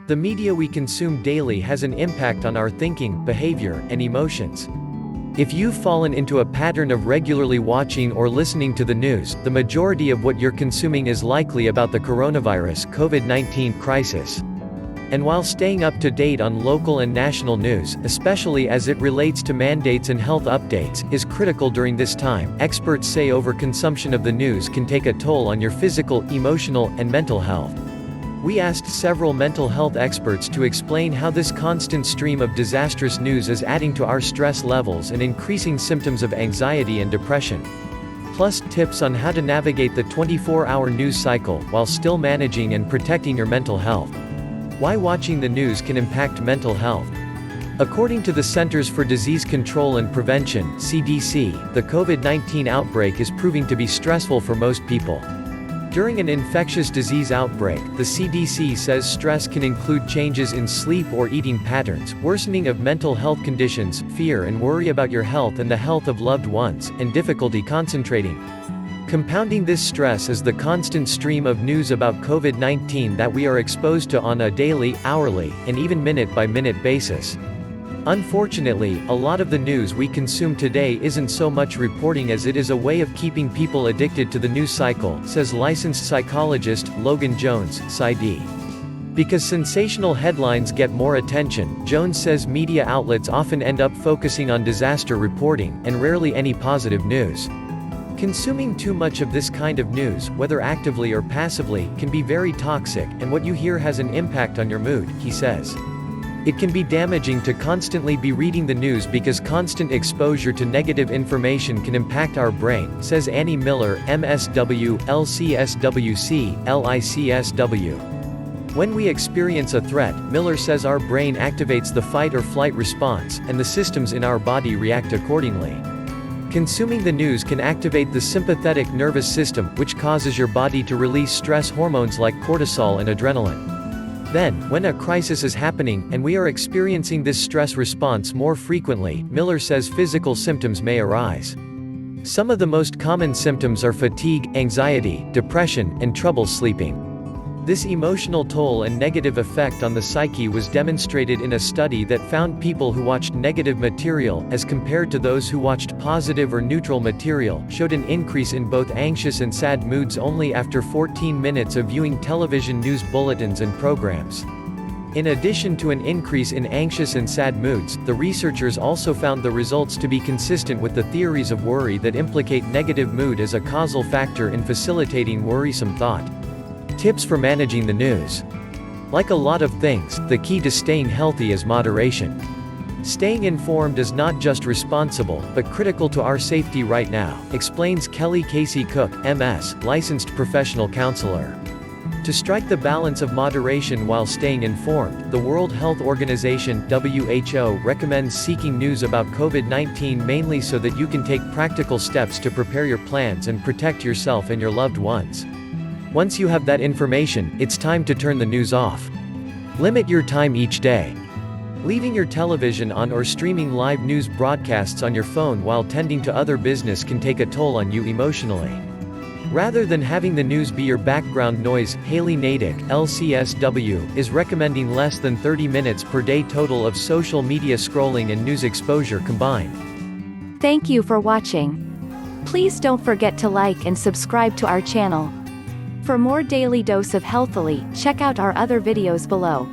The media we consume daily has an impact on our thinking, behavior, and emotions. If you've fallen into a pattern of regularly watching or listening to the news, the majority of what you're consuming is likely about the coronavirus (COVID-19) crisis. And while staying up to date on local and national news, especially as it relates to mandates and health updates, is critical during this time, experts say overconsumption of the news can take a toll on your physical, emotional, and mental health. We asked several mental health experts to explain how this constant stream of disastrous news is adding to our stress levels and increasing symptoms of anxiety and depression. Plus, tips on how to navigate the 24-hour news cycle, while still managing and protecting your mental health. Why watching the news can impact mental health. According to the Centers for Disease Control and Prevention, CDC, the COVID-19 outbreak is proving to be stressful for most people. During an infectious disease outbreak, the CDC says stress can include changes in sleep or eating patterns, worsening of mental health conditions, fear and worry about your health and the health of loved ones, and difficulty concentrating. Compounding this stress is the constant stream of news about COVID-19 that we are exposed to on a daily, hourly, and even minute-by-minute basis. Unfortunately, a lot of the news we consume today isn't so much reporting as it is a way of keeping people addicted to the news cycle, says licensed psychologist Logan Jones, PsyD. Because sensational headlines get more attention, Jones says media outlets often end up focusing on disaster reporting, and rarely any positive news. Consuming too much of this kind of news, whether actively or passively, can be very toxic, and what you hear has an impact on your mood, he says. It can be damaging to constantly be reading the news because constant exposure to negative information can impact our brain, says Annie Miller, MSW, LCSWC, LICSW. When we experience a threat, Miller says our brain activates the fight or flight response, and the systems in our body react accordingly. Consuming the news can activate the sympathetic nervous system, which causes your body to release stress hormones like cortisol and adrenaline. Then, when a crisis is happening, and we are experiencing this stress response more frequently, Miller says physical symptoms may arise. Some of the most common symptoms are fatigue, anxiety, depression, and trouble sleeping. This emotional toll and negative effect on the psyche was demonstrated in a study that found people who watched negative material, as compared to those who watched positive or neutral material, showed an increase in both anxious and sad moods only after 14 minutes of viewing television news bulletins and programs. In addition to an increase in anxious and sad moods, the researchers also found the results to be consistent with the theories of worry that implicate negative mood as a causal factor in facilitating worrisome thought. Tips for managing the news. Like a lot of things, the key to staying healthy is moderation. Staying informed is not just responsible, but critical to our safety right now, explains Kelly Casey Cook, MS, licensed professional counselor. To strike the balance of moderation while staying informed, the World Health Organization (WHO) recommends seeking news about COVID-19 mainly so that you can take practical steps to prepare your plans and protect yourself and your loved ones. Once you have that information, it's time to turn the news off. Limit your time each day. Leaving your television on or streaming live news broadcasts on your phone while tending to other business can take a toll on you emotionally. Rather than having the news be your background noise, Haley Natick, LCSW, is recommending less than 30 minutes per day total of social media scrolling and news exposure combined. Thank you for watching. Please don't forget to like and subscribe to our channel. For more daily dose of healthily, check out our other videos below.